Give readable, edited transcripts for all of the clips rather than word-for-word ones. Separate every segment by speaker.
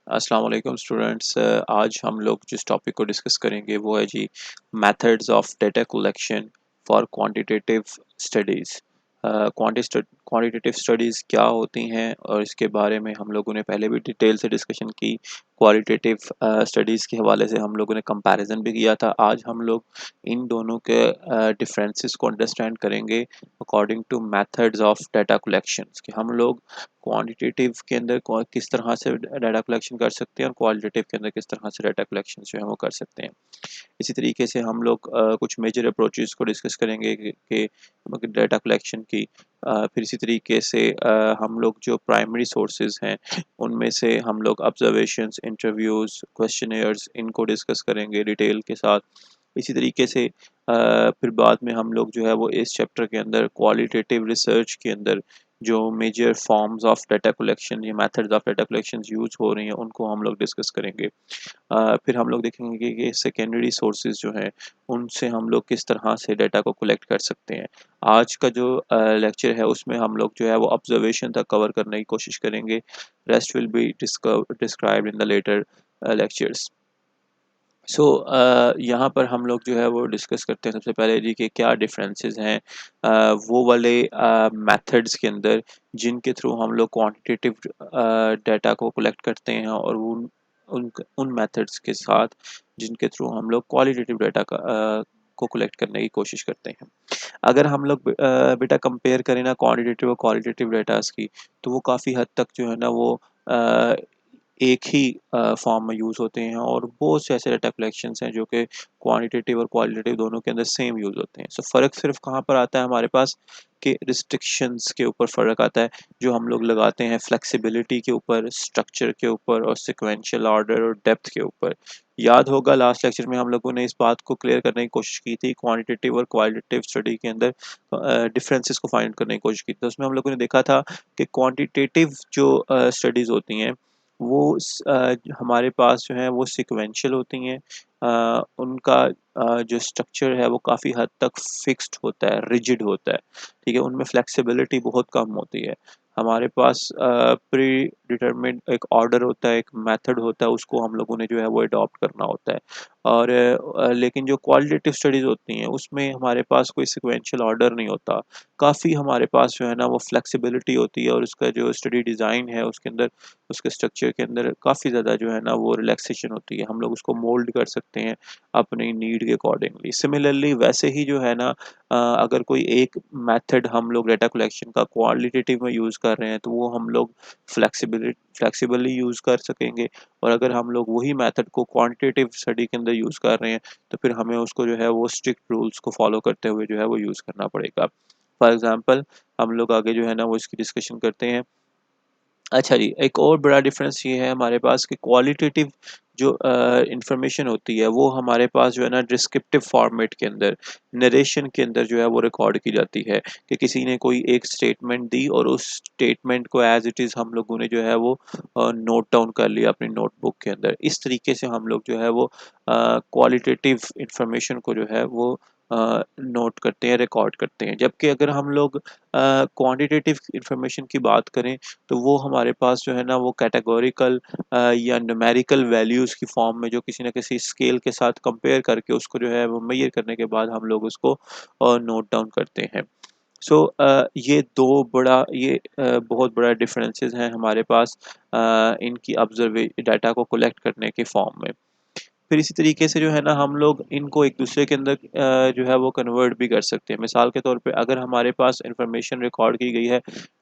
Speaker 1: अस्सलाम वालेकुम स्टूडेंट्स। आज हम लोग जिस टॉपिक को डिस्कस करेंगे वो है जी methods of data collection for quantitative studies. Quantitative studies क्या होती हैं और इसके बारे में हम लोगों ने पहले भी डिटेल से डिस्कशन की। क्वालिटेटिव स्टडीज़ के हवाले से हम लोगों ने कंपैरिजन भी किया था। आज हम लोग इन दोनों के डिफरेंसेस को अंडरस्टैंड करेंगे according two methods of data collections कि हम लोग क्वांटिटेटिव के अंदर किस तरह से डाटा कलेक्शन कर सकते हैं और क्वालिटेटिव के अंदर किस तरह से डाटा कलेक्शन जो है वो कर सकते हैं। इसी तरीके से हम लोग कुछ मेजर अप्रोचेस को डिस्कस करेंगे कि डाटा कलेक्शन की। फिर इसी तरीके से हम लोग जो प्राइमरी सोर्सेज हैं उनमें से हम लोग ऑब्जर्वेशंस, इंटरव्यूज़, क्वेश्चनेयर्स इनको डिस्कस करेंगे डिटेल के साथ। इसी तरीके से फिर बाद में हम लोग जो है वो इस चैप्टर के अंदर क्वालिटेटिव रिसर्च के अंदर जो major forms of data collection या methods of data collection use हो रही हैं उनको हम लोग डिस्कस करेंगे। फिर हम लोग देखेंगे कि सेकेंडरी सोर्सेज जो हैं उनसे हम लोग किस तरह से डाटा को कलेक्ट कर सकते हैं। आज का जो लेक्चर है उसमें हम लोग जो है वो ऑब्जर्वेशन तक कवर करने की कोशिश करेंगे। Rest will be described in the later lectures. यहाँ पर हम लोग जो है वो डिस्कस करते हैं सबसे पहले जी कि क्या डिफरेंसेस हैं वो वाले मेथड्स के अंदर जिनके थ्रू हम लोग क्वांटिटेटिव डाटा को कलेक्ट करते हैं और उन मेथड्स के साथ जिनके थ्रू हम लोग क्वालिटेटिव डाटा को कलेक्ट करने की कोशिश करते हैं। अगर हम लोग बेटा कंपेयर करें ना क्वांटिटेटिव और क्वालिटेटिव डाटास की, तो वो काफ़ी हद तक जो है ना वो अ, एक ही फॉर्म में यूज़ होते हैं और बहुत से ऐसे डाटा कलेक्शंस हैं जो कि क्वांटिटेटिव और क्वालिटेटिव दोनों के अंदर सेम यूज़ होते हैं। सो फ़र्क सिर्फ कहाँ पर आता है हमारे पास कि रिस्ट्रिक्शंस के ऊपर फ़र्क आता है जो हम लोग लगाते हैं फ्लेक्सिबिलिटी के ऊपर, स्ट्रक्चर के ऊपर और सिक्वेंशियल ऑर्डर और डेप्थ के ऊपर। याद होगा लास्ट लेक्चर में हम लोगों ने इस बात को क्लियर करने की कोशिश की थी क्वांटिटेटिव और क्वालिटेटिव स्टडी के अंदर डिफरेंसेस को फाइंड करने की कोशिश की थी। तो उसमें हम लोगों ने देखा था कि क्वांटिटेटिव जो स्टडीज़ होती हैं वो हमारे पास जो है वो सिक्वेंशियल होती हैं। उनका जो स्ट्रक्चर है वो काफ़ी हद तक फिक्स्ड होता है, रिजिड होता है। ठीक है, उनमें फ्लेक्सिबिलिटी बहुत कम होती है। हमारे पास प्री डिटरमिन्ड एक ऑर्डर होता है, एक मेथड होता है, उसको हम लोगों ने जो है वो अडॉप्ट करना होता है। और लेकिन जो क्वालिटेटिव स्टडीज़ होती हैं उसमें हमारे पास कोई सिक्वेंशियल ऑर्डर नहीं होता। काफ़ी हमारे पास जो है ना वो फ्लेक्सिबिलिटी होती है और उसका जो स्टडी डिज़ाइन है उसके अंदर, उसके स्ट्रक्चर के अंदर काफ़ी ज़्यादा जो है ना वो रिलैक्सेशन होती है। हम लोग उसको मोल्ड कर सकते हैं अपनी नीड के अकॉर्डिंगली। सिमिलरली वैसे ही जो है ना अगर कोई एक मेथड हम लोग डेटा कलेक्शन का क्वालिटेटिव में यूज़ कर रहे हैं तो वो हम लोग फ्लेक्सिबली यूज़ कर सकेंगे। और अगर हम लोग वही मेथड को क्वांटिटेटिव स्टडी के अंदर यूज़ कर रहे हैं तो फिर हमें उसको जो है वो स्ट्रिक्ट रूल्स को फॉलो करते हुए जो है वो यूज़ करना पड़ेगा। फॉर एग्ज़ाम्पल हम लोग आगे जो है ना वो इसकी डिस्कशन करते हैं। अच्छा जी, एक और बड़ा डिफरेंस ये है हमारे पास कि क्वालिटेटिव जो इंफॉर्मेशन होती है वो हमारे पास जो है ना डिस्क्रिप्टिव फॉर्मेट के अंदर, नरेशन के अंदर जो है वो रिकॉर्ड की जाती है कि किसी ने कोई एक स्टेटमेंट दी और उस स्टेटमेंट को एज इट इज़ हम लोगों ने जो है वो नोट डाउन कर लिया अपनी नोटबुक के अंदर। इस तरीके से हम लोग जो है वो क्वालिटेटिव इंफॉर्मेशन को जो है वो नोट करते हैं, रिकॉर्ड करते हैं। जबकि अगर हम लोग क्वांटिटेटिव इंफॉर्मेशन की बात करें तो वो हमारे पास जो है ना वो कैटेगोरिकल या न्यूमेरिकल वैल्यूज़ की फॉर्म में जो किसी न किसी स्केल के साथ कंपेयर करके उसको जो है वो मेजर करने के बाद हम लोग उसको नोट डाउन करते हैं। ये बहुत बड़ा डिफरेंसेस हैं हमारे पास इनकी ऑब्जर्वे डाटा को कलेक्ट करने के फॉर्म में। फिर इसी तरीके से जो है ना हम लोग इनको एक दूसरे के अंदर जो है वो कन्वर्ट भी कर सकते हैं। मिसाल के तौर पे अगर हमारे पास इंफॉर्मेशन रिकॉर्ड की गई है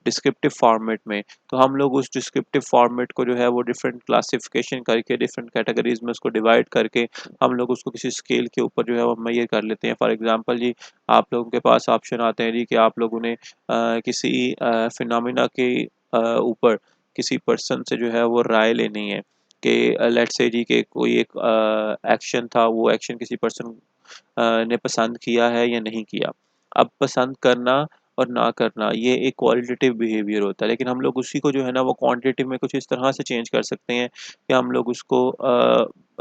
Speaker 1: डिस्क्रिप्टिव फॉर्मेट में, तो हम लोग उस डिस्क्रिप्टिव फॉर्मेट को जो है वो डिफरेंट क्लासिफिकेशन करके, डिफरेंट कैटेगरीज में उसको डिवाइड करके हम लोग उसको किसी स्केल के ऊपर जो है वो मेजर कर लेते हैं। फॉर एग्जांपल जी, आप लोगों के पास ऑप्शन आते हैं जी कि आप लोगों ने किसी फिनोमिना के ऊपर किसी पर्सन से जो है वो राय लेनी है कि लेट्स से जी कि कोई एक एक्शन था, वो एक्शन किसी पर्सन ने पसंद किया है या नहीं किया। अब पसंद करना और ना करना ये एक क्वालिटेटिव बिहेवियर होता है, लेकिन हम लोग उसी को जो है ना वो क्वांटिटेटिव में कुछ इस तरह से चेंज कर सकते हैं कि हम लोग उसको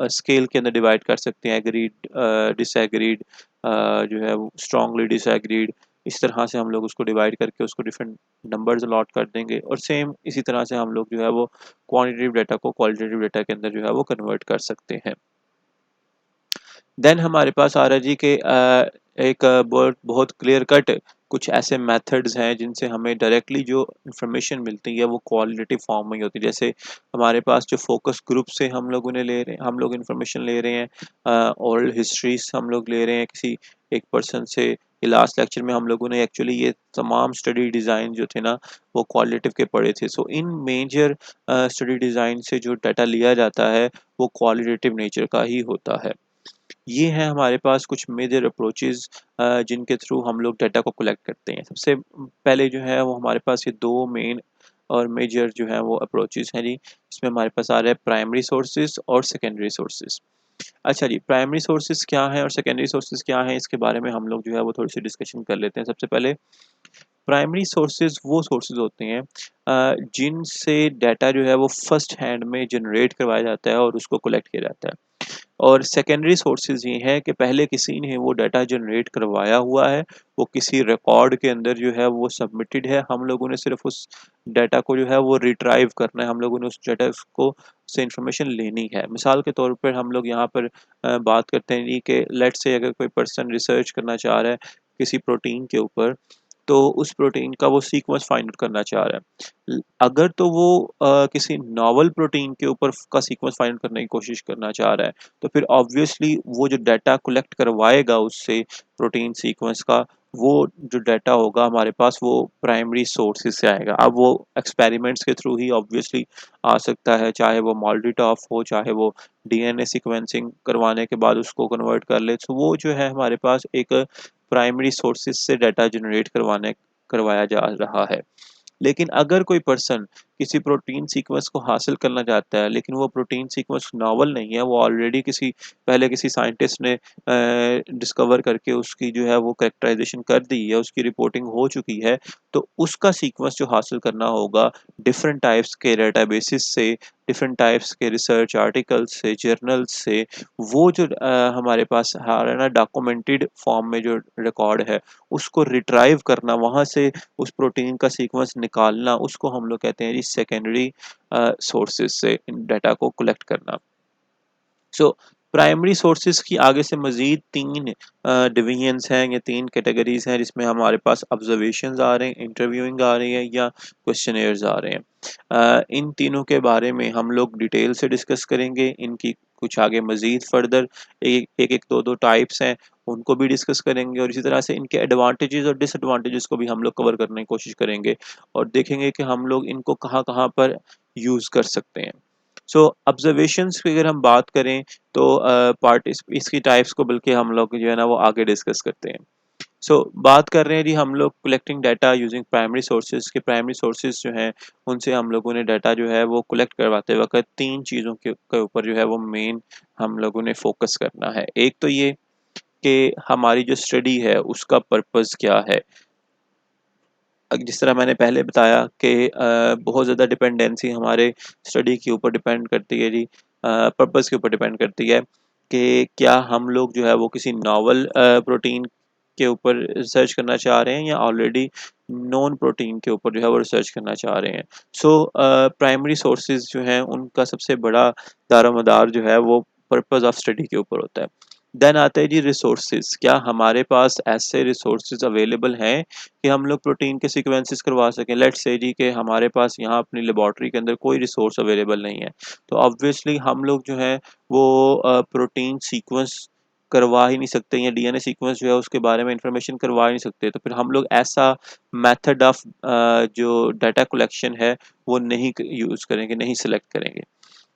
Speaker 1: स्केल के अंदर डिवाइड कर सकते हैं, एग्रीड, डिसएग्रीड, जो है वो स्ट्रांगली डिसएग्रीड। इस तरह से हम लोग उसको डिवाइड करके उसको डिफरेंट नंबर्स अलॉट कर देंगे, और सेम इसी तरह से हम लोग जो है वो क्वांटिटेटिव डाटा को क्वालिटेटिव डाटा के अंदर जो है वो कन्वर्ट कर सकते हैं। देन हमारे पास आ रहा है जी कि एक बहुत बहुत क्लियर कट कुछ ऐसे मेथड्स हैं जिनसे हमें डायरेक्टली जो इन्फॉर्मेशन मिलती है वो क्वालिटेटिव फॉर्म में ही होती है। जैसे हमारे पास जो फोकस ग्रुप से हम लोग इन्फॉर्मेशन ले रहे हैं, ओल्ड हिस्ट्रीज हम लोग ले रहे हैं किसी एक पर्सन से। लास्ट लेक्चर में हम लोगों ने एक्चुअली ये तमाम स्टडी डिज़ाइन जो थे ना वो क्वालिटेटिव के पढ़े थे। सो इन मेजर स्टडी डिज़ाइन से जो डाटा लिया जाता है वो क्वालिटेटिव नेचर का ही होता है। ये हैं हमारे पास कुछ मेजर अप्रोचेस जिनके थ्रू हम लोग डाटा को कलेक्ट करते हैं। सबसे पहले जो है वो हमारे पास ये दो मेन और मेजर जो है वो अप्रोचेस हैं जी। इसमें हमारे पास आ रहा है प्राइमरी सोर्सेज और सेकेंडरी सोर्सेज। अच्छा जी, प्राइमरी सोर्सेज क्या है और सेकेंडरी सोर्सेज क्या है, इसके बारे में हम लोग जो है वो थोड़ी सी डिस्कशन कर लेते हैं। सबसे पहले प्राइमरी सोर्सेज वो सोर्सेज होते हैं जिनसे डाटा जो है वो फर्स्ट हैंड में जनरेट करवाया जाता है और उसको कलेक्ट किया जाता है। और सेकेंडरी सोर्सेज ये हैं कि पहले किसी ने वो डाटा जनरेट करवाया हुआ है, वो किसी रिकॉर्ड के अंदर जो है वो सबमिटेड है, हम लोगों ने सिर्फ उस डाटा को जो है वो रिट्राइव करना है, हम लोगों ने उस डाटा को से इंफॉर्मेशन लेनी है। मिसाल के तौर पर हम लोग यहाँ पर बात करते हैं ये कि लेट्स से अगर कोई पर्सन रिसर्च करना चाह रहा है किसी प्रोटीन के ऊपर, तो उस प्रोटीन का वो सीक्वेंस फाइंड आउट करना चाह रहा है। अगर तो वो किसी नॉवल प्रोटीन के ऊपर का सीक्वेंस फाइंड आउट करने की कोशिश करना चाह रहा है, तो फिर ऑब्वियसली वो जो डाटा कलेक्ट करवाएगा उससे प्रोटीन सीक्वेंस का, वो जो डाटा होगा हमारे पास वो प्राइमरी सोर्सेज से आएगा। अब वो एक्सपेरिमेंट्स के थ्रू ही ऑब्वियसली आ सकता है, चाहे वो मॉल्टीटॉफ हो, चाहे वो डीएनए सीक्वेंसिंग करवाने के बाद उसको कन्वर्ट कर ले। तो वो जो है हमारे पास एक प्राइमरी सोर्सेज से डाटा जनरेट करवाया जा रहा है। लेकिन अगर कोई पर्सन किसी प्रोटीन सीक्वेंस को हासिल करना चाहता है, लेकिन वो प्रोटीन सीक्वेंस नॉवल नहीं है, वो ऑलरेडी पहले किसी साइंटिस्ट ने डिस्कवर करके उसकी जो है वो कैरेक्टराइजेशन कर दी है, उसकी रिपोर्टिंग हो चुकी है, तो उसका सीक्वेंस जो हासिल करना होगा डिफरेंट टाइप्स के डेटाबेसिस से, डिफरेंट टाइप्स के रिसर्च आर्टिकल्स से, जर्नल्स से, वो जो हमारे पास है ना डॉक्यूमेंटेड फॉर्म में जो रिकॉर्ड है, उसको रिट्राइव करना, वहाँ से उस प्रोटीन का सीक्वेंस निकालना, उसको हम लोग कहते हैं जी सेकेंडरी सोर्सेज से डाटा को कलेक्ट करना। सो प्राइमरी सोर्सेज की आगे से मज़ीद तीन डिवीजन्स हैं या तीन कैटेगरीज हैं, जिसमें हमारे पास ऑब्जर्वेशंस आ रहे हैं, इंटरव्यूइंग आ रही है या क्वेश्चनेयर्स आ रहे हैं। इन तीनों के बारे में हम लोग डिटेल से डिस्कस करेंगे। इनकी कुछ आगे मज़ीद फर्दर एक दो दो टाइप्स हैं, उनको भी डिस्कस करेंगे, और इसी तरह से इनके एडवांटेजेस और डिसएडवांटेजेस को भी हम लोग कवर करने की कोशिश करेंगे और देखेंगे कि हम लोग इनको कहाँ कहाँ पर यूज़ कर सकते हैं। सो ऑब्जर्वेशंस की अगर हम बात करें तो पार्ट इसकी टाइप्स को बल्कि हम लोग जो है ना वो आगे डिस्कस करते हैं। बात कर रहे हैं जी हम लोग collecting data using primary sources के। प्राइमरी सोर्सेज जो हैं उनसे हम लोगों ने डाटा जो है वो कलेक्ट करवाते वक्त तीन चीज़ों के ऊपर जो है वो मेन हम लोगों ने फोकस करना है। एक तो ये कि हमारी जो स्टडी है उसका पर्पस क्या है। जिस तरह मैंने पहले बताया कि बहुत ज़्यादा डिपेंडेंसी हमारे स्टडी के ऊपर डिपेंड करती है जी, पर्पस के ऊपर डिपेंड करती है कि क्या हम लोग जो है वो किसी नॉवल प्रोटीन के ऊपर रिसर्च करना चाह रहे हैं या ऑलरेडी नॉन प्रोटीन के ऊपर जो है वो रिसर्च करना चाह रहे हैं। प्राइमरी सोर्सेज जो हैं उनका सबसे बड़ा दारोमदार जो है वो पर्पस ऑफ स्टडी के ऊपर होता है। देन आता है जी रिसोर्सेज। क्या हमारे पास ऐसे रिसोर्सेज अवेलेबल हैं कि हम लोग प्रोटीन के सीक्वेंसेस करवा सकें। लेट्स से जी कि हमारे पास यहाँ अपनी लेबॉर्ट्री के अंदर कोई रिसोर्स अवेलेबल नहीं है, तो ऑब्वियसली हम लोग जो है वो प्रोटीन सीक्वेंस करवा ही नहीं सकते या डीएनए सीक्वेंस जो है उसके बारे में इंफॉर्मेशन करवा ही नहीं सकते, तो फिर हम लोग ऐसा मेथड ऑफ जो डाटा कलेक्शन है वो नहीं यूज़ करेंगे, नहीं सिलेक्ट करेंगे।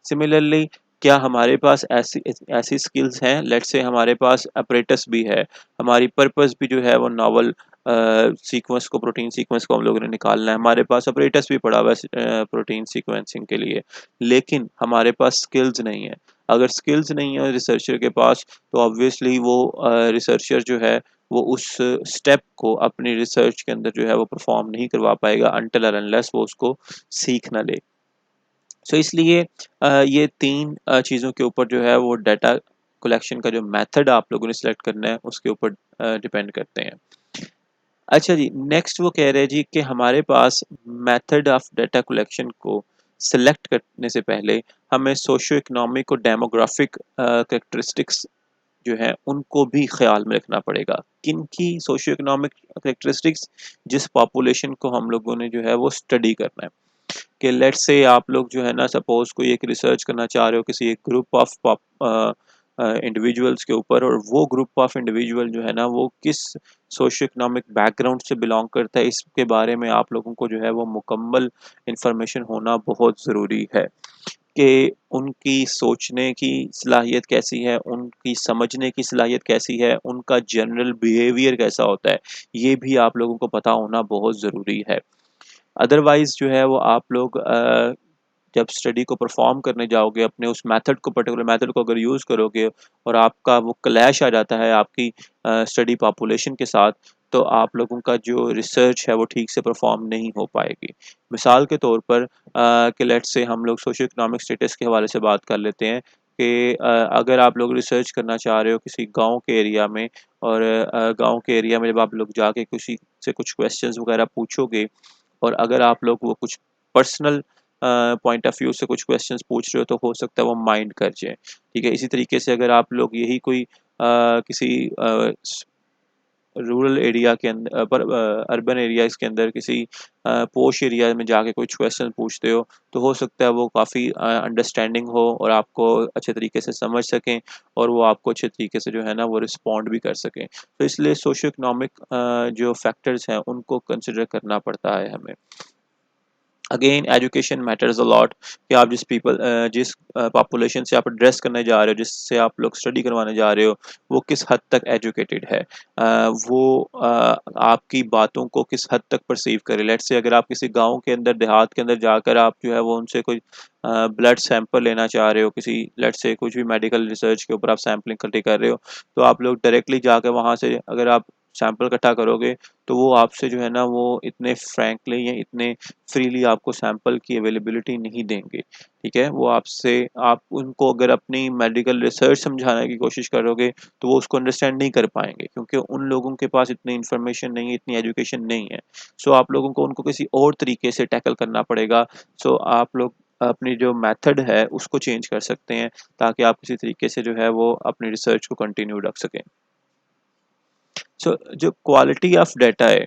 Speaker 1: सिमिलरली क्या हमारे पास ऐसी ऐसी स्किल्स हैं, लेट्स से हमारे पास अपरेटस भी है, हमारी पर्पस भी जो है वो नॉवल सीक्वेंस को, प्रोटीन सीक्वेंस को हम लोगों ने निकालना है, हमारे पास अपरेटस भी पड़ा हुआ है प्रोटीन सीक्वेंसिंग के लिए, लेकिन हमारे पास स्किल्स नहीं है। अगर स्किल्स नहीं है रिसर्चर के पास, तो ऑब्वियसली वो रिसर्चर जो है वो उस स्टेप को अपनी रिसर्च के अंदर जो है वो परफॉर्म नहीं करवा पाएगा अनटिल और अनलेस वो उसको सीख ना ले। इसलिए ये तीन चीज़ों के ऊपर जो है वो डाटा कलेक्शन का जो मेथड आप लोगों ने सिलेक्ट करना है उसके ऊपर डिपेंड करते हैं। अच्छा जी, नेक्स्ट वो कह रहे हैं जी कि हमारे पास मेथड ऑफ डाटा कलेक्शन को सिलेक्ट करने से पहले हमें सोशो इकोनॉमिक और डेमोग्राफिक कैरेक्टरिस्टिक्स जो है उनको भी ख्याल में रखना पड़ेगा। किनकी सोशो इकोनॉमिक कैरेक्टरिस्टिक्स? जिस पॉपुलेशन को हम लोगों ने जो है वो स्टडी करना है। कि लेट्स से आप लोग जो है ना सपोज कोई एक रिसर्च करना चाह रहे हो किसी एक ग्रुप ऑफ इंडिविजुअल्स के ऊपर, और वो ग्रुप ऑफ इंडिविजुअल जो है ना वो किस सोशो इकोनॉमिक बैकग्राउंड से बिलोंग करता है, इसके बारे में आप लोगों को जो है वो मुकम्मल इंफॉर्मेशन होना बहुत ज़रूरी है। कि उनकी सोचने की सलाहियत कैसी है, उनकी समझने की सलाहियत कैसी है, उनका जनरल बिहेवियर कैसा होता है, ये भी आप लोगों को पता होना बहुत ज़रूरी है। अदरवाइज़ जो है वो आप लोग जब स्टडी को परफॉर्म करने जाओगे, अपने उस मेथड को, पर्टिकुलर मेथड को अगर यूज़ करोगे और आपका वो क्लैश आ जाता है आपकी स्टडी पॉपुलेशन के साथ, तो आप लोगों का जो रिसर्च है वो ठीक से परफॉर्म नहीं हो पाएगी। मिसाल के तौर पर कि लेट्स से हम लोग सोशो इकोनॉमिक स्टेटस के हवाले से बात कर लेते हैं कि अगर आप लोग रिसर्च करना चाह रहे हो किसी गांव के एरिया में, और गांव के एरिया में जब आप लोग जाके किसी से कुछ क्वेश्चंस वगैरह पूछोगे, और अगर आप लोग वो कुछ पर्सनल पॉइंट ऑफ व्यू से कुछ क्वेश्चंस पूछ रहे हो, तो हो सकता है वो माइंड कर जाए। ठीक है, इसी तरीके से अगर आप लोग यही कोई किसी रूरल एरिया के अंदर पर अर्बन एरियाज़ के अंदर किसी पोश एरिया में जाके कुछ क्वेश्चन पूछते हो, तो हो सकता है वो काफ़ी अंडरस्टैंडिंग हो और आपको अच्छे तरीके से समझ सकें, और वो आपको अच्छे तरीके से जो है ना वो रिस्पॉन्ड भी कर सकें। तो इसलिए सोशो इकोनॉमिक जो फैक्टर्स हैं उनको कंसिडर करना पड़ता है हमें। Again education matters a lot कि आप जिस पॉपुलेशन से आप एड्रेस करने जा रहे हो, जिससे आप लोग स्टडी करवाने जा रहे हो, वो किस हद तक एजुकेटेड है, आपकी बातों को किस हद तक परसीव करे। लेट्स से अगर आप किसी गांव के अंदर, देहात के अंदर जाकर आप जो है वो उनसे कोई ब्लड सैंपल लेना चाह रहे हो, किसी लेट्स से कुछ भी मेडिकल रिसर्च के ऊपर आप सैम्पलिंग इकट्ठी कर रहे हो, तो आप लोग डायरेक्टली जाकर वहाँ से अगर आप सैंपल इकट्ठा करोगे, तो वो आपसे जो है ना वो इतने फ्रैंकली या इतने फ्रीली आपको सैंपल की अवेलेबिलिटी नहीं देंगे। ठीक है, वो आपसे, आप उनको अगर अपनी मेडिकल रिसर्च समझाने की कोशिश करोगे, तो वो उसको अंडरस्टैंड नहीं कर पाएंगे, क्योंकि उन लोगों के पास इतनी इन्फॉर्मेशन नहीं है, इतनी एजुकेशन नहीं है। सो आप लोगों को उनको किसी और तरीके से टैकल करना पड़ेगा। सो आप लोग अपनी जो मेथड है उसको चेंज कर सकते हैं, ताकि आप किसी तरीके से जो है वो अपनी रिसर्च को कंटिन्यू रख सकें। जो क्वालिटी ऑफ डाटा है,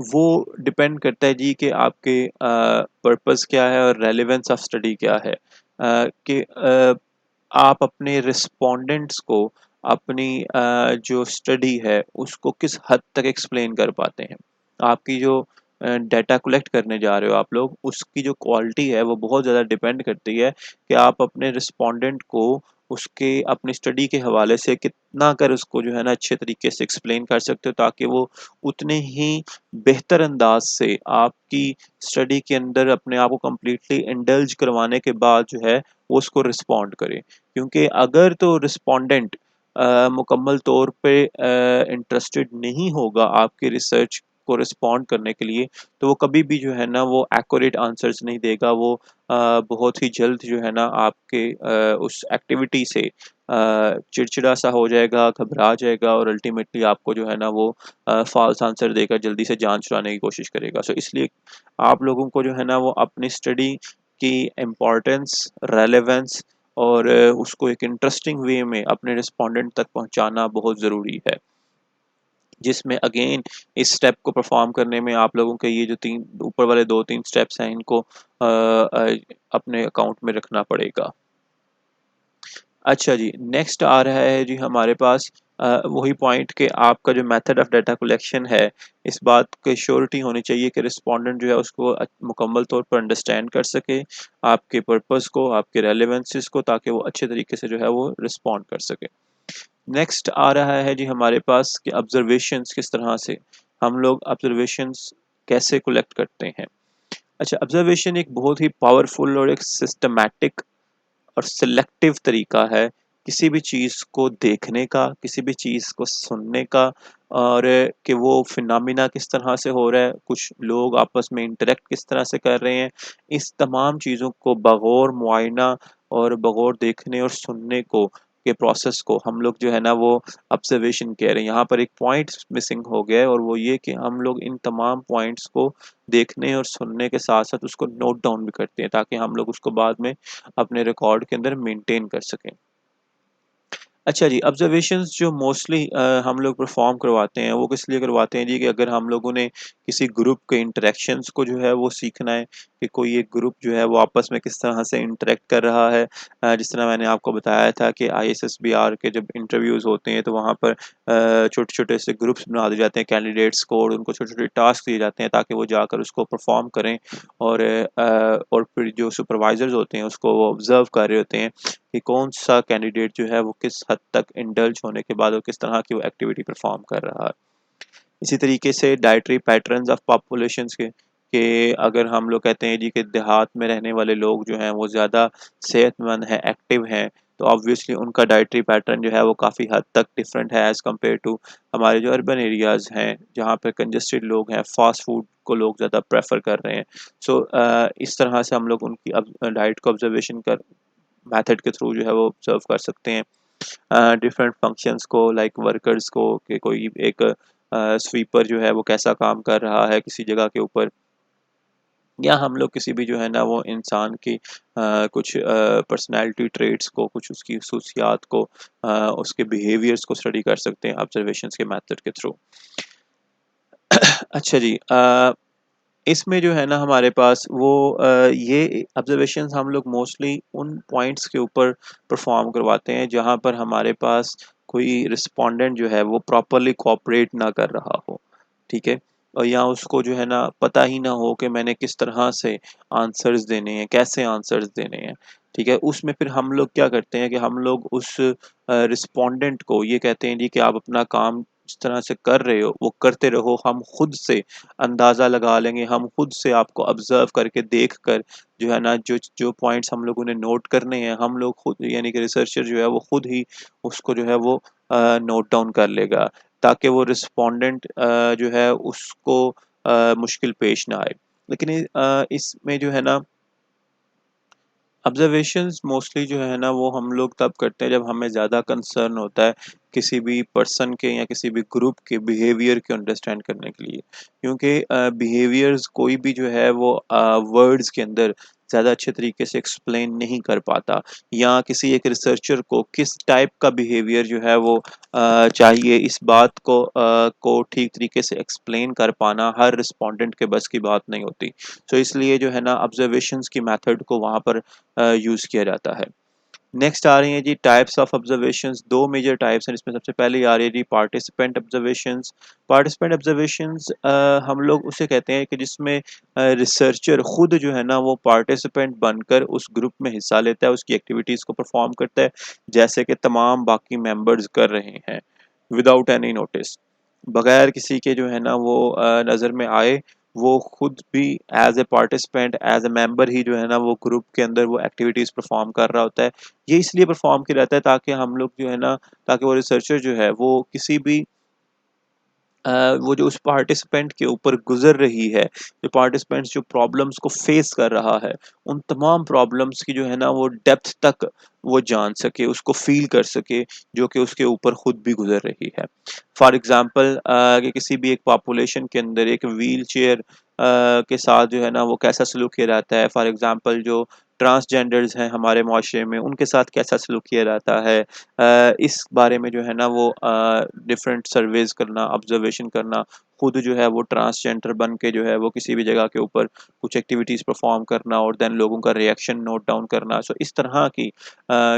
Speaker 1: वो डिपेंड करता है जी कि आपके पर्पस क्या है और रेलेवेंस ऑफ स्टडी क्या है। कि आप अपने रिस्पोंडेंट्स को अपनी जो स्टडी है उसको किस हद तक एक्सप्लेन कर पाते हैं। आपकी जो डाटा कलेक्ट करने जा रहे हो आप लोग, उसकी जो क्वालिटी है वो बहुत ज़्यादा डिपेंड करती है कि आप अपने रिस्पोंडेंट को उसके अपनी स्टडी के हवाले से कितना कर उसको जो है ना अच्छे तरीके से एक्सप्लेन कर सकते हो, ताकि वो उतने ही बेहतर अंदाज से आपकी स्टडी के अंदर अपने आप को कम्प्लीटली इंडल्ज करवाने के बाद जो है वो उसको रिस्पॉन्ड करे। क्योंकि अगर तो रिस्पोंडेंट मुकम्मल तौर पे इंटरेस्टेड नहीं होगा आपके रिसर्च को रिस्पॉन्ड करने के लिए, तो वो कभी भी जो है ना वो एक्यूरेट आंसर्स नहीं देगा। वो बहुत ही जल्द जो है ना आपके उस एक्टिविटी से चिड़चिड़ा सा हो जाएगा, घबरा जाएगा, और अल्टीमेटली आपको जो है ना वो फॉल्स आंसर देकर जल्दी से जान छुड़ाने की कोशिश करेगा। सो इसलिए आप लोगों को जो है ना वो अपनी स्टडी की इम्पोर्टेंस, रेलेवेंस और उसको एक इंटरेस्टिंग वे में अपने रिस्पोंडेंट तक पहुंचाना बहुत ज़रूरी है। जिसमें अगेन इस स्टेप को परफॉर्म करने में आप लोगों के ये जो तीन ऊपर वाले 2-3 स्टेप्स हैं, इनको अपने अकाउंट में रखना पड़ेगा। अच्छा जी, नेक्स्ट आ रहा है जी हमारे पास वही पॉइंट कि आपका जो मेथड ऑफ डाटा कलेक्शन है, इस बात की श्योरिटी होनी चाहिए कि रिस्पोंडेंट जो है उसको मुकम्मल तौर पर अंडरस्टैंड कर सके आपके पर्पस को, आपके रेलेवेंसेस को, ताकि वो अच्छे तरीके से जो है वो रिस्पॉन्ड कर सके। नेक्स्ट आ रहा है जी हमारे पास कि ऑब्जर्वेशंस किस तरह से हम लोग ऑब्जर्वेशंस कैसे कलेक्ट करते हैं। अच्छा, ऑब्जर्वेशन एक बहुत ही पावरफुल और एक सिस्टमैटिक और सिलेक्टिव तरीका है किसी भी चीज़ को देखने का, किसी भी चीज़ को सुनने का, और कि वो फिनोमिना किस तरह से हो रहा है, कुछ लोग आपस में इंटरेक्ट किस तरह से कर रहे हैं। इस तमाम चीज़ों को बगौर मुआयना और बगौर देखने और सुनने को के प्रोसेस को हम लोग जो है ना वो ऑब्जर्वेशन कह रहे हैं। यहाँ पर एक पॉइंट मिसिंग हो गया है और वो ये कि हम लोग इन तमाम पॉइंट्स को देखने और सुनने के साथ साथ उसको नोट डाउन भी करते हैं ताकि हम लोग उसको बाद में अपने रिकॉर्ड के अंदर मेंटेन कर सकें। अच्छा जी, ऑब्जर्वेशंस जो मोस्टली हम लोग परफॉर्म करवाते हैं वो किस लिए करवाते हैं जी, कि अगर हम लोगों ने किसी ग्रुप के इंटरेक्शंस को जो है वो सीखना है कि कोई एक ग्रुप जो है वो आपस में किस तरह से इंटरेक्ट कर रहा है। जिस तरह मैंने आपको बताया था कि आईएसएसबीआर के जब इंटरव्यूज़ होते हैं तो वहाँ पर छोटे-छोटे से ग्रुप्स बना दिए जाते हैं कैंडिडेट्स को और उनको छोटे-छोटे टास्क दिए जाते हैं ताकि वो जाकर उसको परफॉर्म करें और फिर जो सुपरवाइज़र्स होते हैं उसको वो ऑब्ज़र्व कर रहे होते हैं कि कौन-सा कैंडिडेट जो है वो किस हद तक इंडल्ज होने के बाद वो किस तरह की वो एक्टिविटी परफॉर्म कर रहा है। इसी तरीके से डाइटरी पैटर्न्स ऑफ पॉपुलेशंस के अगर हम लोग कहते हैं जी कि देहात में रहने वाले लोग जो हैं वो ज़्यादा सेहतमंद हैं, एक्टिव हैं, तो ऑब्वियसली उनका डाइटरी पैटर्न जो है वो काफ़ी हद तक डिफरेंट है एज़ कम्पेयर टू हमारे जो अर्बन एरियाज़ हैं, जहाँ पे कंजेस्टेड लोग हैं, फास्ट फूड को लोग ज़्यादा प्रेफ़र कर रहे हैं। सो इस तरह से हम लोग उनकी अब डाइट को ऑब्ज़र्वेशन कर मेथड के थ्रू जो है वो ऑब्ज़र्व कर सकते हैं। डिफरेंट फंक्शंस को लाइक वर्कर्स को कि कोई एक स्वीपर जो है वो कैसा काम कर रहा है किसी जगह के ऊपर, या हम लोग किसी भी जो है ना वो इंसान की कुछ पर्सनैलिटी ट्रेट्स को, कुछ उसकी खसूसियात को, उसके बिहेवियर्स को स्टडी कर सकते हैं ऑब्जर्वेशंस के मेथड के थ्रू। अच्छा जी, इसमें जो है ना हमारे पास वो ये ऑब्जर्वेशंस हम लोग मोस्टली उन पॉइंट्स के ऊपर परफॉर्म करवाते हैं जहाँ पर हमारे पास कोई रिस्पोंडेंट जो है वो प्रॉपरली कोऑपरेट ना कर रहा हो, ठीक है, और या उसको जो है ना पता ही ना हो कि मैंने किस तरह से आंसर्स देने हैं, कैसे आंसर्स देने हैं, ठीक है। उसमें फिर हम लोग क्या करते हैं कि हम लोग उस रिस्पोंडेंट को ये कहते हैं जी कि आप अपना काम जिस तरह से कर रहे हो वो करते रहो, हम खुद से अंदाज़ा लगा लेंगे, हम खुद से आपको ऑब्ज़र्व करके देख कर जो है ना जो जो पॉइंट्स हम लोगों ने नोट करने हैं, हम लोग खुद यानी कि रिसर्चर जो है वो खुद ही उसको जो है वो नोट डाउन कर लेगा ताकि वो रिस्पोंडेंट जो है उसको मुश्किल पेश ना आए। लेकिन इसमें जो है ना ऑब्जर्वेशंस मोस्टली जो है ना वो हम लोग तब करते हैं जब हमें ज़्यादा कंसर्न होता है किसी भी पर्सन के या किसी भी ग्रुप के बिहेवियर के अंडरस्टैंड करने के लिए, क्योंकि बिहेवियर्स कोई भी जो है वो वर्ड्स के अंदर ज़्यादा अच्छे तरीके से एक्सप्लेन नहीं कर पाता, या किसी एक रिसर्चर को किस टाइप का बिहेवियर जो है वो चाहिए, इस बात को ठीक तरीके से एक्सप्लेन कर पाना हर रिस्पोंडेंट के बस की बात नहीं होती। तो इसलिए जो है ना ऑब्जर्वेशंस की मेथड को वहाँ पर यूज़ किया जाता है। नेक्स्ट आ रही हैं जी टाइप्स ऑफ ऑब्जर्वेशंस। दो मेजर टाइप्स हैं, इसमें सबसे पहले आ रही है जी पार्टिसिपेंट ऑब्जर्वेशंस। पार्टिसिपेंट ऑब्जर्वेशंस हम लोग उसे कहते हैं कि जिसमें रिसर्चर खुद जो है ना वो पार्टिसिपेंट बनकर उस ग्रुप में हिस्सा लेता है, उसकी एक्टिविटीज़ को परफॉर्म करता है जैसे कि तमाम बाकी मेंबर्स कर रहे हैं, विदाउट एनी नोटिस, बगैर किसी के जो है ना वो नज़र में आए, वो खुद भी as a participant as a member ही जो है ना वो ग्रुप के अंदर वो एक्टिविटीज़ परफॉर्म कर रहा होता है। ये इसलिए परफॉर्म किया जाता है ताकि हम लोग जो है ना, ताकि वो रिसर्चर जो है वो किसी भी वो जो उस पार्टिसिपेंट के ऊपर गुजर रही है, जो पार्टिसिपेंट्स जो प्रॉब्लम्स को फेस कर रहा है, उन तमाम प्रॉब्लम्स की जो है ना वो डेप्थ तक वो जान सके, उसको फील कर सके जो कि उसके ऊपर खुद भी गुजर रही है। फॉर एग्जांपल कि किसी भी एक पॉपुलेशन के अंदर एक व्हील चेयर के साथ जो है ना वो कैसा सलूक किया जाता है, फॉर एग्जांपल जो ट्रांसजेंडर्स हैं हमारे माशरे में उनके साथ कैसा सलूक किया जाता है, इस बारे में जो है ना वो डिफरेंट सर्वेज़ करना, ऑब्ज़र्वेशन करना, खुद जो है वो ट्रांसजेंडर बन के जो है वो किसी भी जगह के ऊपर कुछ एक्टिविटीज़ परफ़ॉर्म करना और देन लोगों का रिएक्शन नोट डाउन करना। सो इस तरह की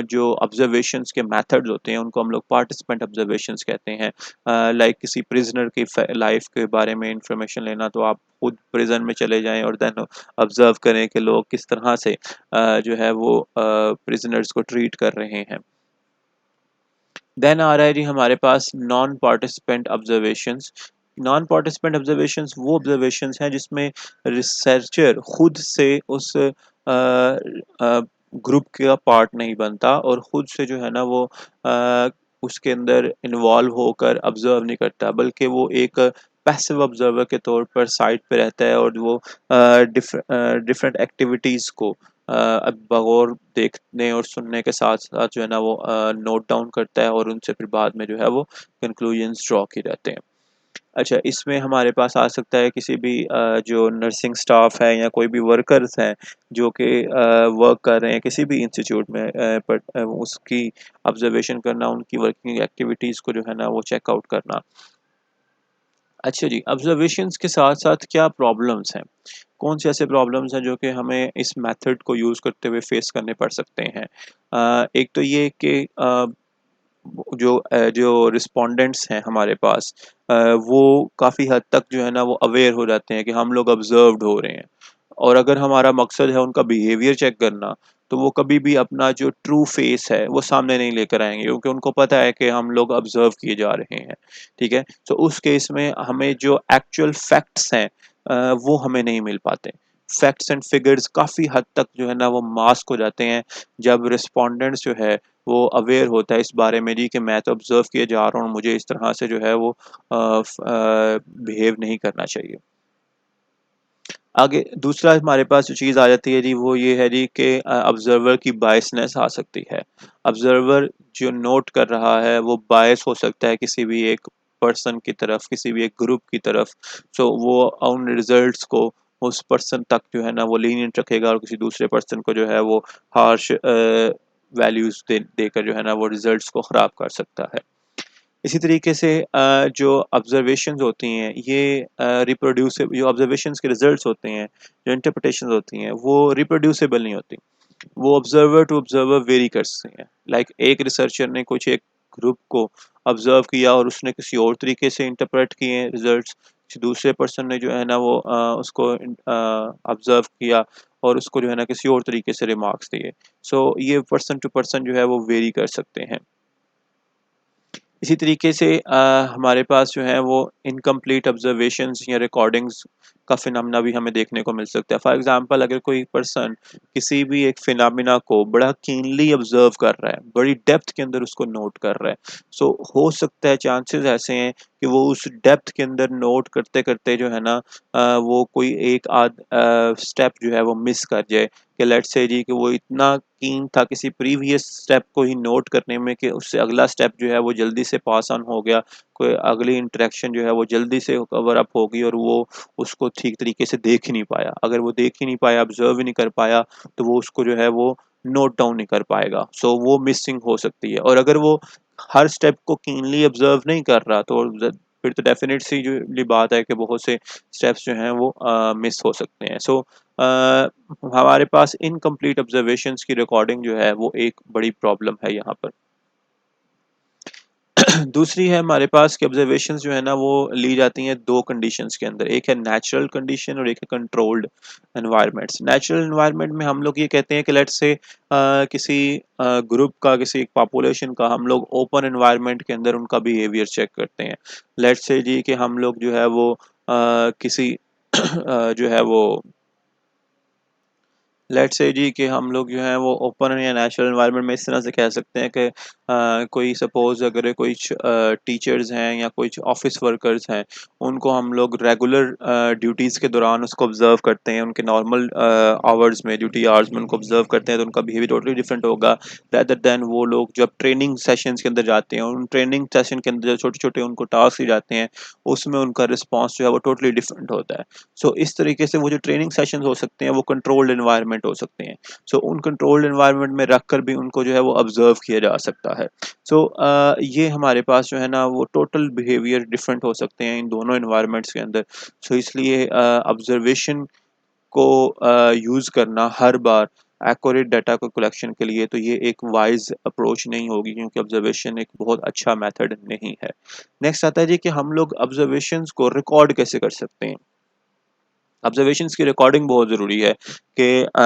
Speaker 1: जो ऑब्ज़र्वेशंस के मेथड्स होते हैं उनको हम लोग पार्टिसिपेंट ऑब्ज़र्वेशंस कहते हैं। लाइक किसी प्रिज़नर की लाइफ़ के बारे में इंफॉर्मेशन लेना, तो आप खुद प्रिज़न में चले जाएँ और देन ऑब्ज़र्व करें कि लोग किस तरह से जो है वो प्रिज़नर्स को ट्रीट कर रहे हैं। देन आ रहा है जी हमारे पास non participant observations. Non participant observations वो ऑब्जर्वेशंस हैं जिसमें रिसर्चर खुद से उस ग्रुप का पार्ट नहीं बनता और खुद से जो है ना वो उसके अंदर इन्वॉल्व होकर ऑब्जर्व नहीं करता, बल्कि वो एक पैसिव ऑब्जर्वर के तौर पर साइड पे रहता है और वो डिफरेंट एक्टिविटीज़ को अब बगौर देखने और सुनने के साथ साथ जो है ना वो नोट डाउन करता है और उनसे फिर बाद में जो है वो कंक्लूजन्स ड्रॉ किए जाते हैं। अच्छा, इसमें हमारे पास आ सकता है किसी भी जो नर्सिंग स्टाफ है या कोई भी वर्कर्स हैं जो कि वर्क कर रहे हैं किसी भी इंस्टीट्यूट में, बट उसकी ऑब्जर्वेशन करना, उनकी वर्किंग एक्टिविटीज़ को जो है ना वो चेकआउट करना। अच्छा जी, ऑब्जर्वेशंस के साथ साथ क्या प्रॉब्लम्स हैं? कौन से ऐसे प्रॉब्लम्स हैं जो कि हमें इस मेथड को यूज़ करते हुए फेस करने पड़ सकते हैं? एक तो ये कि जो रिस्पोंडेंट्स हैं हमारे पास, वो काफ़ी हद तक जो है ना वो अवेयर हो जाते हैं कि हम लोग ऑब्जर्व्ड हो रहे हैं, और अगर हमारा मकसद है उनका बिहेवियर चेक करना, तो वो कभी भी अपना जो ट्रू फेस है वो सामने नहीं लेकर आएंगे, क्योंकि उनको पता है कि हम लोग ऑब्जर्व किए जा रहे हैं। ठीक है, तो उस केस में हमें जो एक्चुअल फैक्ट्स हैं वो हमें नहीं मिल पाते। फैक्ट्स एंड फिगर्स काफ़ी हद तक जो है ना वो मास्क हो जाते हैं जब रिस्पोंडेंट्स जो है वो अवेयर होता है इस बारे में जी कि मैं तो ऑब्जर्व किए जा रहा हूँ, मुझे इस तरह से जो है वो बिहेव नहीं करना चाहिए। आगे दूसरा हमारे पास जो चीज़ आ जाती है जी वो ये है जी कि ऑब्जर्वर की बायसनेस आ सकती है। ऑब्जर्वर जो नोट कर रहा है वो बायस हो सकता है किसी भी एक पर्सन की तरफ, किसी भी एक ग्रुप की तरफ। सो वो उन रिजल्ट्स को उस पर्सन तक जो है ना वो लीनियंट रखेगा और किसी दूसरे पर्सन को जो है वो हार्श वैल्यूज देकर जो है ना वो रिजल्ट्स को ख़राब कर सकता है। इसी तरीके से जो ऑब्जर्वेशंस होती हैं ये रिप्रोड्यूसिबल, जो ऑब्जर्वेशंस के रिजल्ट्स होते हैं, जो इंटरप्रिटेशंस होती हैं वो रिप्रोड्यूसिबल नहीं होती। वो ऑब्जर्वर टू ऑब्जर्वर वेरी कर सकते हैं। लाइक एक रिसर्चर ने कुछ एक ग्रुप को ऑब्जर्व किया और उसने किसी और तरीके से इंटरप्रेट किए रिजल्ट्स, किसी दूसरे पर्सन ने जो है ना वो उसको ऑब्जर्व किया और उसको जो है ना किसी और तरीके से रिमार्क्स दिए। सो ये पर्सन टू पर्सन जो है वो वेरी कर सकते हैं। इसी तरीके से हमारे पास जो है वो इनकम्प्लीट ऑब्जर्वेशंस या रिकॉर्डिंग्स का फिनोमेना भी हमें देखने को मिल सकता है। फॉर एग्जांपल, अगर कोई पर्सन किसी भी एक फिनोमेना को बड़ा कीनली ऑब्जर्व कर रहा है, बड़ी डेप्थ के अंदर उसको नोट कर रहा है, सो हो सकता है चांसेस ऐसे हैं कि वो उस डेप्थ के अंदर नोट करते करते जो है ना वो कोई एक आध स्टेप जो है वो मिस कर जाए। कि लेट्स से जी कि वो इतना कीन था किसी प्रीवियस स्टेप को ही नोट करने में कि उससे अगला स्टेप जो है वो जल्दी से पास ऑन हो गया, कोई अगली इंटरेक्शन जो है वो जल्दी से कवर अप होगी और वो उसको ठीक तरीके से देख ही नहीं पाया। अगर वो देख ही नहीं पाया, ऑब्जर्व ही नहीं कर पाया, तो वो उसको जो है वो नोट डाउन नहीं कर पाएगा। सो वो मिसिंग हो सकती है। और अगर वो हर स्टेप को कीनली ऑब्जर्व नहीं कर रहा तो फिर तो डेफिनेट सी जो बात है कि बहुत से स्टेप्स जो हैं वो मिस हो सकते हैं। सो हमारे पास इनकम्प्लीट ऑब्जर्वेशंस की रिकॉर्डिंग जो है वो एक बड़ी प्रॉब्लम है यहाँ पर। दूसरी है हमारे पास कि ऑब्जर्वेशंस जो है ना वो ली जाती हैं दो कंडीशंस के अंदर, एक है नेचुरल कंडीशन और एक है कंट्रोल्ड एनवायरनमेंट्स। नेचुरल एनवायरनमेंट में हम लोग ये कहते हैं कि लेट्स से किसी ग्रुप का, किसी पॉपुलेशन का हम लोग ओपन एनवायरनमेंट के अंदर उनका बिहेवियर चेक करते हैं। लेट्स से जी कि हम लोग जो है वो किसी जो है वो लेट्स से जी कि हम लोग जो हैं वो ओपन या नेचुरल एनवायरनमेंट में इस तरह से कह सकते हैं कि कोई सपोज अगर कुछ टीचर्स हैं या कुछ ऑफिस वर्कर्स हैं, उनको हम लोग रेगुलर ड्यूटीज़ के दौरान उसको ऑब्जर्व करते हैं, उनके नॉर्मल आवर्स में, ड्यूटी आवर्स में उनको ऑब्जर्व करते हैं, तो उनका बिहेवियर टोटली डिफरेंट होगा रैदर देन वो लोग जब ट्रेनिंग सेशंस के अंदर जाते हैं। उन ट्रेनिंग सेशन के अंदर जो छोटे छोटे उनको टास्क दिए जाते हैं उसमें उनका रिस्पॉन्स जो है वो टोटली डिफरेंट होता है। सो इस तरीके से वो जो ट्रेनिंग सेशंस हो सकते हैं वो कंट्रोल्ड एनवायरनमेंट हो सकते हैं। सो उन कंट्रोल्ड एनवायरनमेंट में रखकर भी उनको जो है वो ऑब्जर्व किया जा सकता है। सो ये हमारे पास जो है ना वो टोटल बिहेवियर डिफरेंट हो सकते हैं इन दोनों एनवायरनमेंट्स के अंदर। सो इसलिए ऑब्जर्वेशन को यूज़ करना हर बार एक्यूरेट डाटा को कलेक्शन के लिए, तो ये एक वाइज अप्रोच नहीं होगी, क्योंकि ऑब्जर्वेशन एक बहुत अच्छा मेथड नहीं है। नेक्स्ट आता है जी कि हम लोग ऑब्जर्वेशंस को रिकॉर्ड कैसे कर सकते हैं। ऑब्जर्वेशंस की रिकॉर्डिंग बहुत ज़रूरी है कि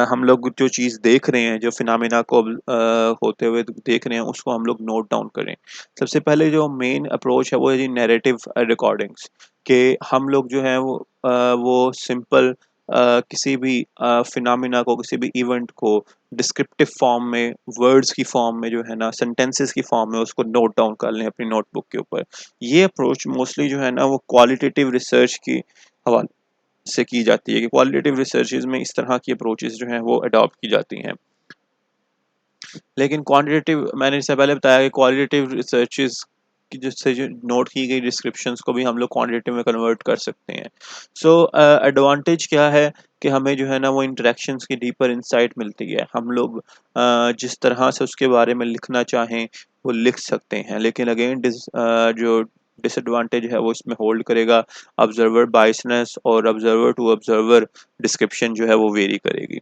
Speaker 1: हम लोग जो चीज़ देख रहे हैं, जो फिनोमेना को होते हुए देख रहे हैं, उसको हम लोग नोट डाउन करें। सबसे पहले जो मेन अप्रोच है वो है जी नैरेटिव रिकॉर्डिंग्स, कि हम लोग जो है वो सिंपल किसी भी फिनोमेना को, किसी भी इवेंट को डिस्क्रिप्टिव फॉर्म में, वर्ड्स की फॉर्म में जो है ना, सेंटेंसेस की फॉर्म में उसको नोट डाउन कर लें अपनी नोटबुक के ऊपर। ये अप्रोच मोस्टली जो है ना वो क्वालिटेटिव रिसर्च की हवा से की जाती है कि क्वालिटेटिव रिसर्चेज में इस तरह की अप्रोचेस जो हैं वो अडॉप्ट की जाती हैं। लेकिन क्वांटिटेटिव, मैंने इससे पहले बताया कि क्वालिटेटिव रिसर्चेज की जिससे जो नोट की गई डिस्क्रिप्शंस को भी हम लोग क्वांटिटेटिव में कन्वर्ट कर सकते हैं। सो एडवांटेज क्या है कि हमें जो है ना वो इंटरेक्शंस की डीपर इंसाइट मिलती है। हम लोग जिस तरह से उसके बारे में लिखना चाहें वो लिख सकते हैं, लेकिन अगेन जो डिसएडवांटेज है वो इसमें होल्ड करेगा। ऑब्जर्वर बायसनेस और ऑब्जर्वर टू ऑब्जर्वर डिस्क्रिप्शन जो है वो वेरी करेगी।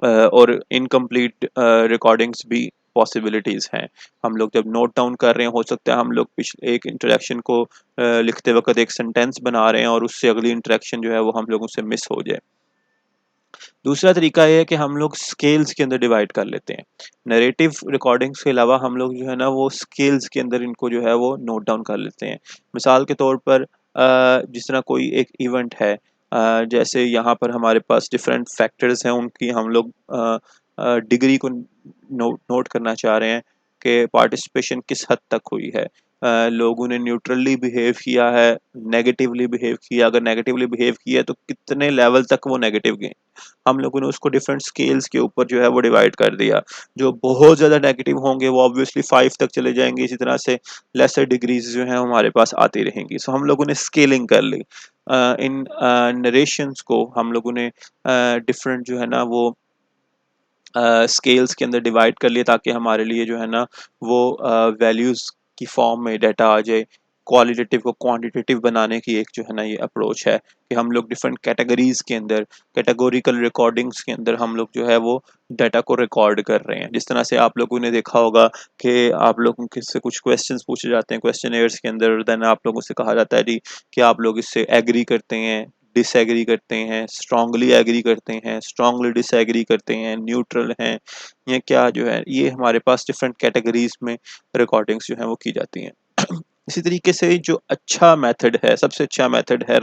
Speaker 1: और इनकम्प्लीट रिकॉर्डिंग्स भी पॉसिबिलिटीज़ हैं। हम लोग जब नोट डाउन कर रहे हैं, हो सकता है हम लोग पिछले एक इंटरेक्शन को लिखते वक्त एक सेंटेंस बना रहे हैं और उससे अगली इंटरेक्शन जो है वो हम लोगों से मिस हो जाए। दूसरा तरीका ये है कि हम लोग स्केल्स के अंदर डिवाइड कर लेते हैं। नरेटिव रिकॉर्डिंग्स के अलावा हम लोग जो है ना वो स्केल्स के अंदर इनको जो है वो नोट डाउन कर लेते हैं। मिसाल के तौर पर जिस तरह कोई एक इवेंट है, जैसे यहाँ पर हमारे पास डिफरेंट फैक्टर्स हैं, उनकी हम लोग डिग्री को नोट करना चाह रहे हैं कि पार्टिसिपेशन किस हद तक हुई है। लोगों ने न्यूट्रली बिहेव किया है, नेगेटिवली बिहेव किया, अगर नेगेटिवली बिहेव किया है तो कितने लेवल तक वो नेगेटिव गए। हम लोगों ने उसको डिफरेंट स्केल्स के ऊपर जो है वो डिवाइड कर दिया। जो बहुत ज़्यादा नेगेटिव होंगे वो ऑब्वियसली 5 तक चले जाएंगे, इसी तरह से लेसर डिग्रीज जो हैं हमारे पास आती रहेंगी। सो हम लोगों ने स्केलिंग कर ली। इन नरेशंस को हम लोगों ने डिफरेंट जो है ना वो स्केल्स के अंदर डिवाइड कर लिया, ताकि हमारे लिए जो है ना वो वैल्यूज़ की फॉर्म में डाटा आ जाए। क्वालिटेटिव को क्वांटिटेटिव बनाने की एक जो है ना ये अप्रोच है कि हम लोग डिफरेंट कैटेगरीज के अंदर, कैटेगोरिकल रिकॉर्डिंग्स के अंदर हम लोग जो है वो डाटा को रिकॉर्ड कर रहे हैं। जिस तरह से आप लोगों ने देखा होगा कि आप लोगों के से कुछ क्वेश्चंस पूछे जाते हैं क्वेश्चन के अंदर, देन आप लोगों से कहा जाता है जी कि आप लोग इससे एग्री करते हैं, डिसएग्री करते हैं, स्ट्रांगली एग्री करते हैं, स्ट्रांगली डिसएग्री करते हैं, न्यूट्रल हैं, या क्या जो है ये हमारे पास डिफरेंट कैटेगरीज में रिकॉर्डिंग्स जो हैं वो की जाती हैं। इसी तरीके से जो अच्छा मेथड है, सबसे अच्छा मेथड है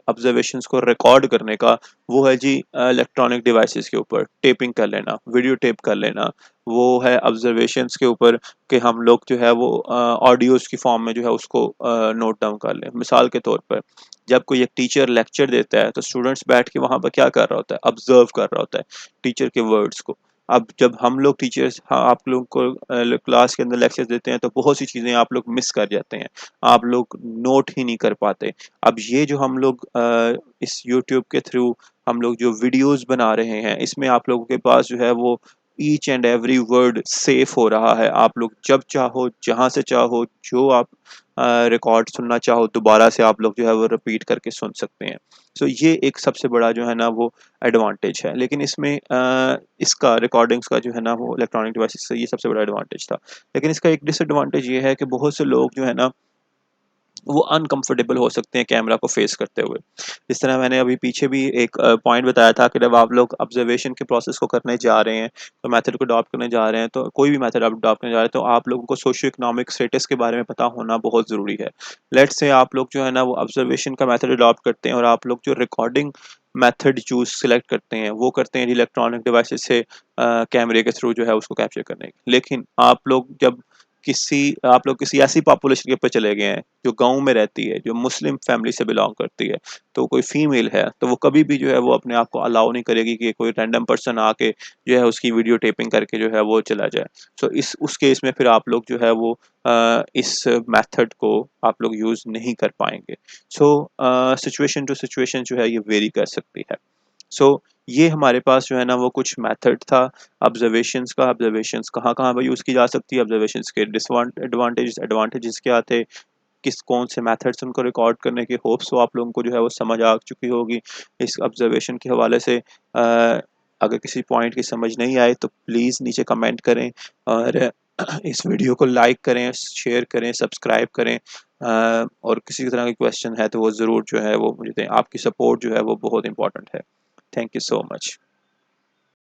Speaker 1: ऑब्जर्वेशंस को रिकॉर्ड करने का, वो है जी इलेक्ट्रॉनिक डिवाइसेस के ऊपर टेपिंग कर लेना, वीडियो टेप कर लेना। वो है ऑब्जर्वेशंस के ऊपर कि हम लोग जो है वो ऑडियोज की फॉर्म में जो है उसको नोट डाउन कर लें। मिसाल के तौर पर जब कोई एक टीचर लेक्चर देता है तो स्टूडेंट्स बैठ के वहाँ पर क्या कर रहा होता है, ऑब्जर्व कर रहा होता है टीचर के वर्ड्स को। अब जब हम लोग टीचर्स, हाँ, आप लोगों को क्लास के अंदर लेक्चर देते हैं तो बहुत सी चीज़ें आप लोग मिस कर जाते हैं, आप लोग नोट ही नहीं कर पाते। अब ये जो हम लोग इस यूट्यूब के थ्रू हम लोग जो वीडियोस बना रहे हैं, इसमें आप लोगों के पास जो है वो each and every word safe हो रहा है। आप लोग जब चाहो, जहाँ से चाहो, जो आप रिकॉर्ड सुनना चाहो, दोबारा से आप लोग जो है वो रिपीट करके सुन सकते हैं। सो ये एक सबसे बड़ा जो है ना वो एडवांटेज है। लेकिन इसमें इसका रिकॉर्डिंग्स का जो है ना वो इलेक्ट्रॉनिक डिवाइसेस से ये सबसे बड़ा एडवांटेज था। लेकिन इसका एक डिसएडवांटेज ये है कि बहुत से लोग जो है ना वो अनकंफर्टेबल हो सकते हैं कैमरा को फेस करते हुए। जिस तरह मैंने अभी पीछे भी एक पॉइंट बताया था कि जब आप लोग ऑब्जर्वेशन के प्रोसेस को करने जा रहे हैं, तो मेथड को अडॉप्ट करने जा रहे हैं, तो कोई भी मेथड आप अडॉप्ट करने जा रहे हैं तो आप लोगों को सोशियो इकोनॉमिक स्टेटस के बारे में पता होना बहुत ज़रूरी है। लेट्स से आप लोग जो है ना वो ऑब्जर्वेशन का मेथड अडॉप्ट करते हैं और आप लोग जो रिकॉर्डिंग मेथड चूज सिलेक्ट करते हैं वो करते हैं इलेक्ट्रॉनिक डिवाइसेस से कैमरे के थ्रू जो है उसको कैप्चर करने की। लेकिन आप लोग किसी ऐसी पॉपुलेशन के ऊपर चले गए हैं जो गाँव में रहती है, जो मुस्लिम फैमिली से बिलॉन्ग करती है, तो कोई फीमेल है तो वो कभी भी जो है वो अपने आप को अलाउ नहीं करेगी कि कोई रैंडम पर्सन आके जो है उसकी वीडियो टेपिंग करके जो है वो चला जाए। सो इस उस केस में फिर आप लोग जो है वो इस मेथड को आप लोग यूज़ नहीं कर पाएंगे। सो सिचुएशन टू सिचुएशन जो है ये वेरी कर सकती है। सो ये हमारे पास जो है ना वो कुछ मेथड था ऑब्जर्वेशंस का। ऑब्जर्वेशंस कहाँ कहाँ पर यूज़ की जा सकती है, ऑब्जर्वेशंस के डिसएडवांटेजेस एडवांटेजेस क्या थे, किस कौन से मेथड्स उनको रिकॉर्ड करने के, होप्स हो आप लोगों को जो है वो समझ आ चुकी होगी इस ऑब्जर्वेशन के हवाले से। अगर किसी पॉइंट की समझ नहीं आए तो प्लीज़ नीचे कमेंट करें और इस वीडियो को लाइक करें, शेयर करें, सब्सक्राइब करें। और किसी तरह की क्वेश्चन है तो वो ज़रूर जो है वो मुझे दें। आपकी सपोर्ट जो है वो बहुत इंपॉर्टेंट है। Thank you so much.